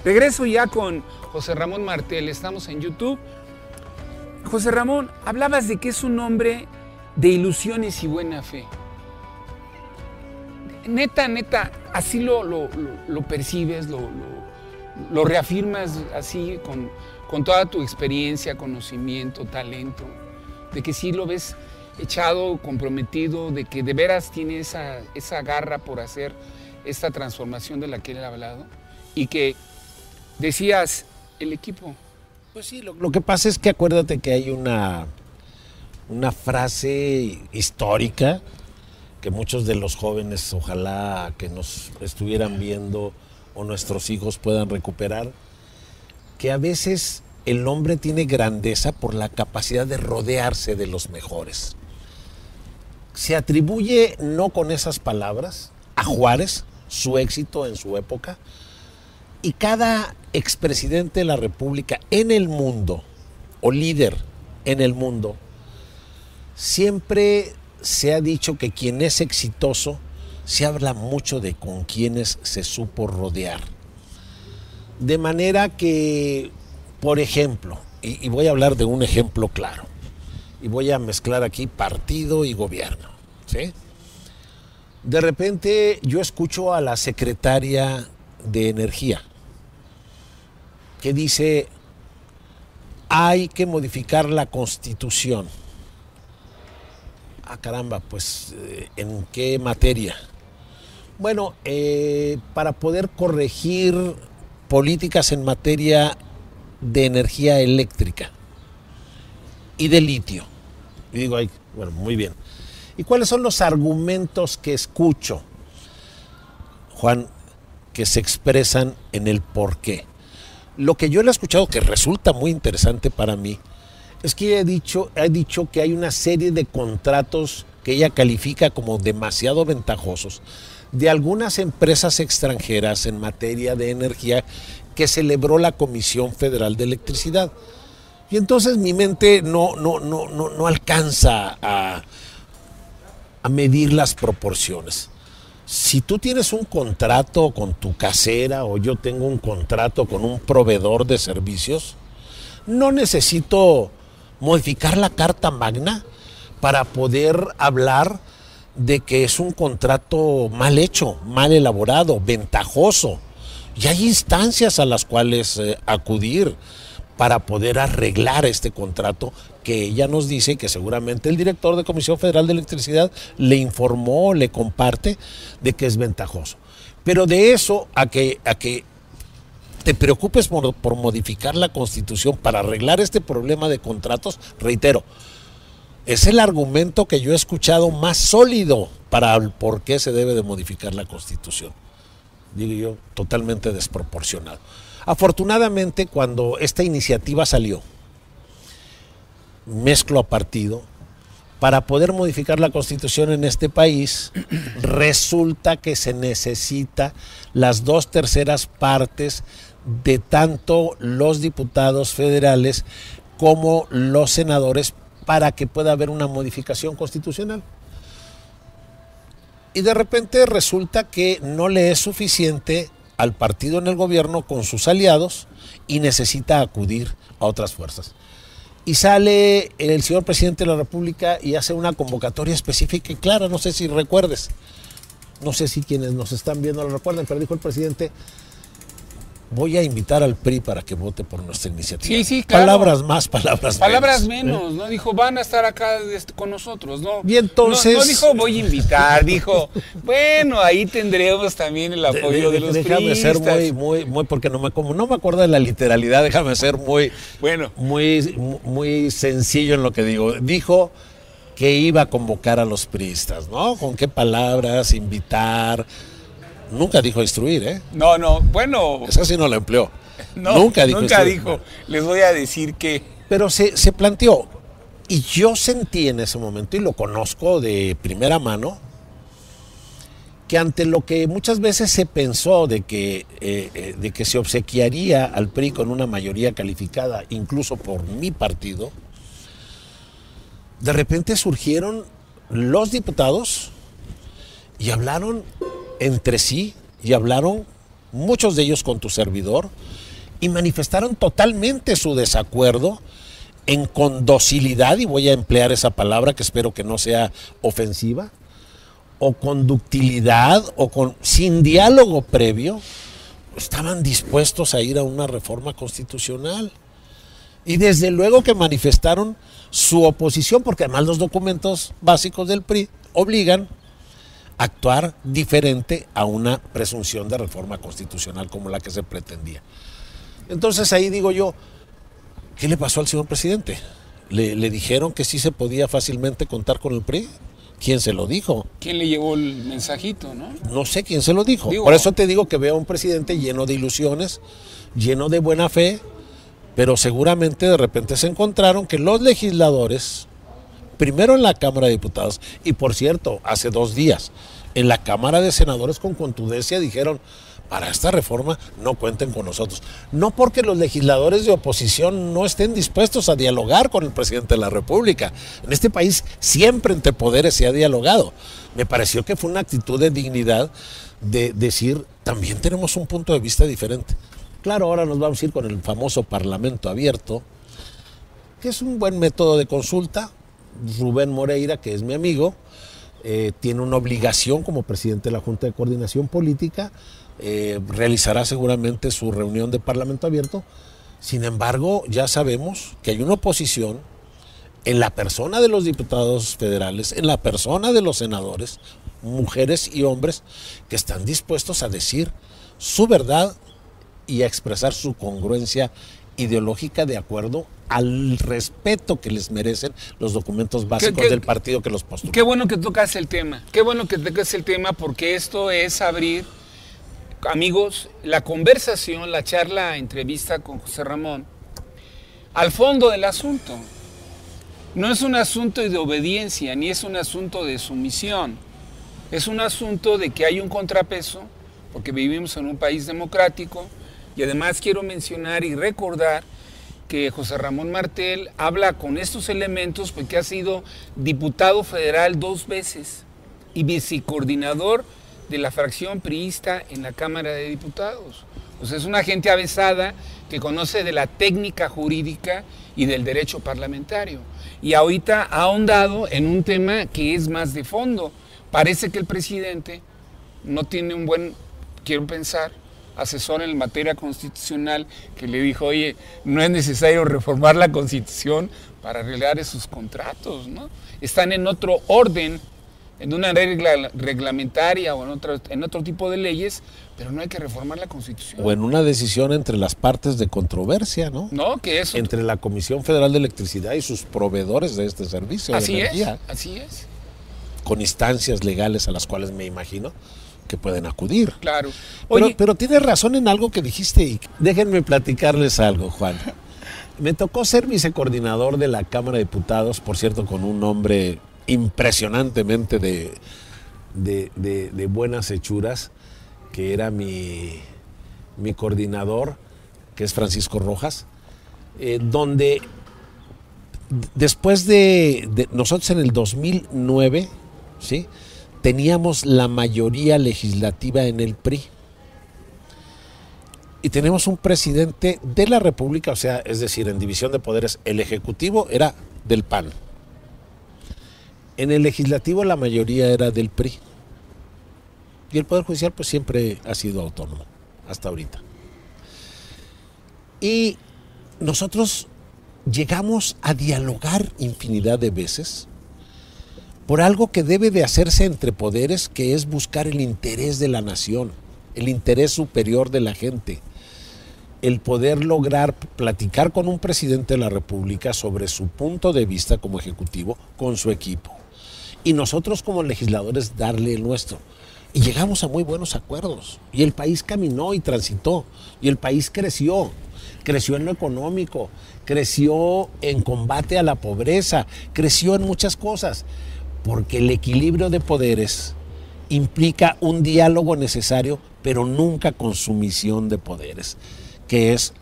Regreso ya con José Ramón Martel, estamos en YouTube. José Ramón, hablabas de que es un hombre de ilusiones y buena fe. Neta, así lo percibes, lo reafirmas así con toda tu experiencia, conocimiento, talento, de que sí lo ves echado, comprometido, de que de veras tiene esa garra por hacer esta transformación de la que él ha hablado, y que decías, el equipo. Pues sí, lo que pasa es que acuérdate que hay una frase histórica que muchos de los jóvenes, ojalá que nos estuvieran viendo o nuestros hijos puedan recuperar, que a veces el hombre tiene grandeza por la capacidad de rodearse de los mejores. Se atribuye, no con esas palabras, a Juárez, su éxito en su época, y cada expresidente de la República en el mundo, o líder en el mundo, siempre se ha dicho que quien es exitoso, se habla mucho de con quienes se supo rodear. De manera que, por ejemplo, y voy a hablar de un ejemplo claro, y voy a mezclar aquí partido y gobierno, ¿sí? De repente yo escucho a la secretaria de Energía que dice, hay que modificar la Constitución. Ah, caramba, pues, ¿en qué materia? Bueno, para poder corregir políticas en materia de energía eléctrica y de litio. Y digo, ay, bueno, muy bien. ¿Y cuáles son los argumentos que escucho, Juan, que se expresan en el porqué? Lo que yo le he escuchado, que resulta muy interesante para mí, es que ha dicho que hay una serie de contratos que ella califica como demasiado ventajosos de algunas empresas extranjeras en materia de energía que celebró la Comisión Federal de Electricidad. Y entonces mi mente no alcanza a medir las proporciones. Si tú tienes un contrato con tu casera o yo tengo un contrato con un proveedor de servicios, no necesito modificar la Carta Magna para poder hablar de que es un contrato mal hecho, mal elaborado, ventajoso. Y hay instancias a las cuales acudir para poder arreglar este contrato que ella nos dice que seguramente el director de Comisión Federal de Electricidad le informó, le comparte de que es ventajoso. Pero de eso a que te preocupes por modificar la Constitución para arreglar este problema de contratos, reitero, es el argumento que yo he escuchado más sólido para el por qué se debe de modificar la Constitución. Digo yo, totalmente desproporcionado. Afortunadamente, cuando esta iniciativa salió, mezclo a partido, para poder modificar la Constitución en este país, resulta que se necesita las 2/3 partes de tanto los diputados federales como los senadores para que pueda haber una modificación constitucional. Y de repente resulta que no le es suficiente al partido en el gobierno con sus aliados y necesita acudir a otras fuerzas. Y sale el señor presidente de la República y hace una convocatoria específica y clara, no sé si recuerdes, no sé si quienes nos están viendo lo recuerdan, pero dijo el presidente, voy a invitar al PRI para que vote por nuestra iniciativa. Sí, claro. Palabras más, palabras menos, ¿no? Dijo, van a estar acá con nosotros, ¿no? Y entonces... No dijo, voy a invitar, dijo, bueno, ahí tendremos también el apoyo de los déjame priistas. ser muy, porque no me acuerdo de la literalidad, déjame ser muy sencillo en lo que digo. Dijo que iba a convocar a los priistas, ¿no? ¿Con qué palabras? Invitar... Nunca dijo instruir, ¿eh? No, bueno... Esa sí no la empleó. No, nunca dijo dijo. Les voy a decir que... Pero se planteó, y yo sentí en ese momento, y lo conozco de primera mano, que ante lo que muchas veces se pensó de que se obsequiaría al PRI con una mayoría calificada, incluso por mi partido, de repente surgieron los diputados y hablaron entre sí y hablaron muchos de ellos con tu servidor, y manifestaron totalmente su desacuerdo con docilidad, y voy a emplear esa palabra que espero que no sea ofensiva, o con ductilidad, o sin diálogo previo, estaban dispuestos a ir a una reforma constitucional. Y desde luego que manifestaron su oposición, porque además los documentos básicos del PRI obligan a actuar diferente a una presunción de reforma constitucional como la que se pretendía. Entonces ahí digo yo, ¿qué le pasó al señor presidente? ¿Le dijeron que sí se podía fácilmente contar con el PRI? ¿Quién se lo dijo? ¿Quién le llevó el mensajito, no? No sé quién se lo dijo. Por eso te digo que veo a un presidente lleno de ilusiones, lleno de buena fe, pero seguramente de repente se encontraron que los legisladores, primero en la Cámara de Diputados, y por cierto, hace 2 días, en la Cámara de Senadores con contundencia dijeron, para esta reforma no cuenten con nosotros. No porque los legisladores de oposición no estén dispuestos a dialogar con el presidente de la República. En este país siempre entre poderes se ha dialogado. Me pareció que fue una actitud de dignidad de decir, también tenemos un punto de vista diferente. Claro, ahora nos vamos a ir con el famoso Parlamento abierto, que es un buen método de consulta. Rubén Moreira, que es mi amigo, tiene una obligación como presidente de la Junta de Coordinación Política, realizará seguramente su reunión de Parlamento abierto. Sin embargo, ya sabemos que hay una oposición en la persona de los diputados federales, en la persona de los senadores, mujeres y hombres, que están dispuestos a decir su verdad y a expresar su congruencia ideológica de acuerdo al respeto que les merecen los documentos básicos del partido que los postula. Qué bueno que tocas el tema, qué bueno que tocas el tema, porque esto es abrir, amigos, la conversación, la charla, entrevista con José Ramón, al fondo del asunto. No es un asunto de obediencia, ni es un asunto de sumisión. Es un asunto de que hay un contrapeso, porque vivimos en un país democrático, y además quiero mencionar y recordar que José Ramón Martel habla con estos elementos porque ha sido diputado federal 2 veces y vicecoordinador de la fracción priista en la Cámara de Diputados. O sea, es una gente avesada que conoce de la técnica jurídica y del derecho parlamentario. Y ahorita ha ahondado en un tema que es más de fondo. Parece que el presidente no tiene un buen, quiero pensar, asesor en materia constitucional que le dijo, oye, no es necesario reformar la Constitución para arreglar esos contratos, ¿no? Están en otro orden, en una regla reglamentaria o en otro tipo de leyes, pero no hay que reformar la Constitución. O en una decisión entre las partes de controversia, ¿no? No, que eso. Entre la Comisión Federal de Electricidad y sus proveedores de este servicio de energía. Así es. Con instancias legales a las cuales me imagino que pueden acudir. Claro. Oye, pero tienes razón en algo que dijiste y déjenme platicarles algo, Juan. Me tocó ser vicecoordinador de la Cámara de Diputados, por cierto, con un hombre impresionantemente de buenas hechuras, que era mi coordinador, que es Francisco Rojas, donde después de nosotros en el 2009, ¿sí?, teníamos la mayoría legislativa en el PRI. Y tenemos un presidente de la República, o sea, es decir, en división de poderes, el Ejecutivo era del PAN. En el Legislativo la mayoría era del PRI. Y el Poder Judicial pues siempre ha sido autónomo, hasta ahorita. Y nosotros llegamos a dialogar infinidad de veces por algo que debe de hacerse entre poderes, que es buscar el interés de la nación, el interés superior de la gente, el poder lograr platicar con un presidente de la República sobre su punto de vista como ejecutivo con su equipo. Y nosotros como legisladores darle el nuestro. Y llegamos a muy buenos acuerdos. Y el país caminó y transitó. Y el país creció. Creció en lo económico, creció en combate a la pobreza, creció en muchas cosas. Porque el equilibrio de poderes implica un diálogo necesario, pero nunca con sumisión de poderes, que es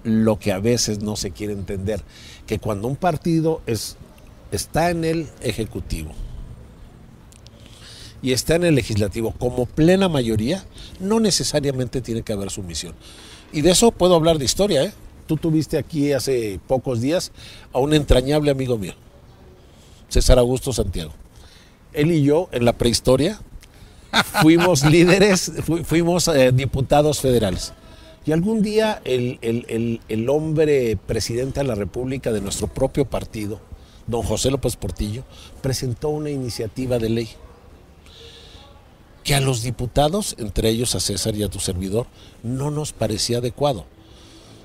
lo que a veces no se quiere entender, que cuando un partido está en el Ejecutivo y está en el legislativo como plena mayoría, no necesariamente tiene que haber sumisión. Y de eso puedo hablar de historia, ¿eh? Tú tuviste aquí hace pocos días a un entrañable amigo mío, César Augusto Santiago. Él y yo, en la prehistoria, fuimos líderes, fuimos diputados federales. Y algún día el hombre presidente de la República de nuestro propio partido, don José López Portillo, presentó una iniciativa de ley que a los diputados, entre ellos a César y a tu servidor, no nos parecía adecuado.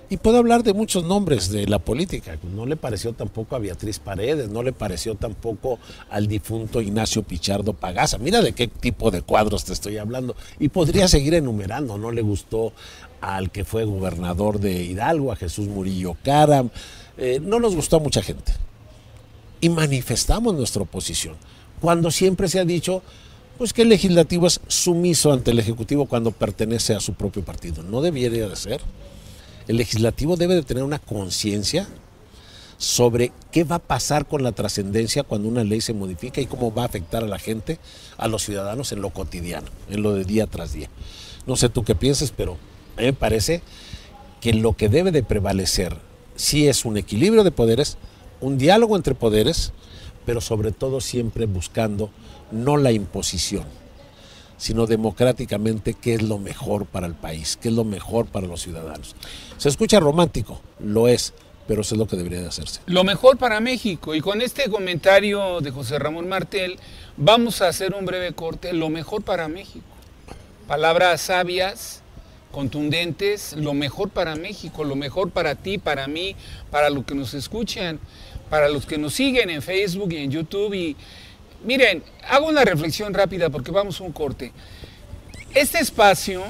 Y puedo hablar de muchos nombres de la política. No le pareció tampoco a Beatriz Paredes, no le pareció tampoco al difunto Ignacio Pichardo Pagaza. Mira de qué tipo de cuadros te estoy hablando. Y podría seguir enumerando. No le gustó al que fue gobernador de Hidalgo, a Jesús Murillo Caram. No nos gustó a mucha gente. Y manifestamos nuestra oposición. Cuando siempre se ha dicho pues que el legislativo es sumiso ante el ejecutivo cuando pertenece a su propio partido. No debería de ser. El legislativo debe de tener una conciencia sobre qué va a pasar con la trascendencia cuando una ley se modifica y cómo va a afectar a la gente, a los ciudadanos en lo cotidiano, en lo de día tras día. No sé tú qué pienses, pero a mí me parece que lo que debe de prevalecer sí es un equilibrio de poderes, un diálogo entre poderes, pero sobre todo siempre buscando no la imposición, sino democráticamente qué es lo mejor para el país, qué es lo mejor para los ciudadanos. Se escucha romántico, lo es, pero eso es lo que debería de hacerse. Lo mejor para México. Y con este comentario de José Ramón Martel, vamos a hacer un breve corte. Lo mejor para México. Palabras sabias, contundentes, lo mejor para México, lo mejor para ti, para mí, para los que nos escuchan, para los que nos siguen en Facebook y en YouTube. Y miren, hago una reflexión rápida porque vamos a un corte. Este espacio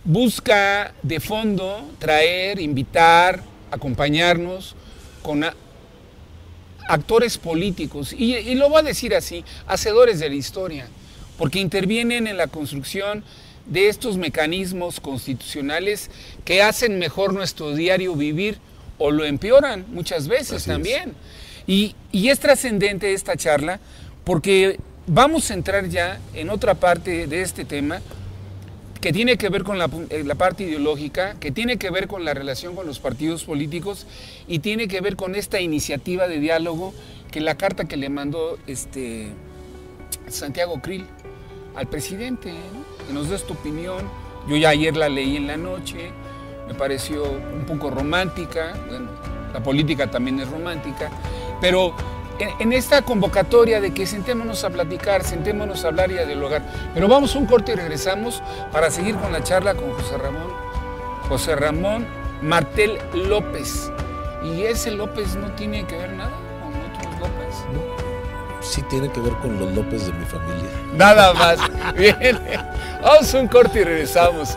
busca de fondo traer, invitar, acompañarnos con actores políticos, y lo voy a decir así, hacedores de la historia, porque intervienen en la construcción de estos mecanismos constitucionales que hacen mejor nuestro diario vivir o lo empeoran muchas veces así también. Y es trascendente esta charla porque vamos a entrar ya en otra parte de este tema que tiene que ver con la parte ideológica, que tiene que ver con la relación con los partidos políticos y tiene que ver con esta iniciativa de diálogo que la carta que le mandó Santiago Krill al presidente, ¿no? Que nos dé esta opinión. Yo ya ayer la leí en la noche, me pareció un poco romántica, bueno, la política también es romántica, pero en esta convocatoria de que sentémonos a platicar, sentémonos a hablar y a dialogar. Pero vamos a un corte y regresamos para seguir con la charla con José Ramón Martel López. Y ese López no tiene que ver nada con otros López. No, sí tiene que ver con los López de mi familia. Nada más. Bien. Vamos a un corte y regresamos.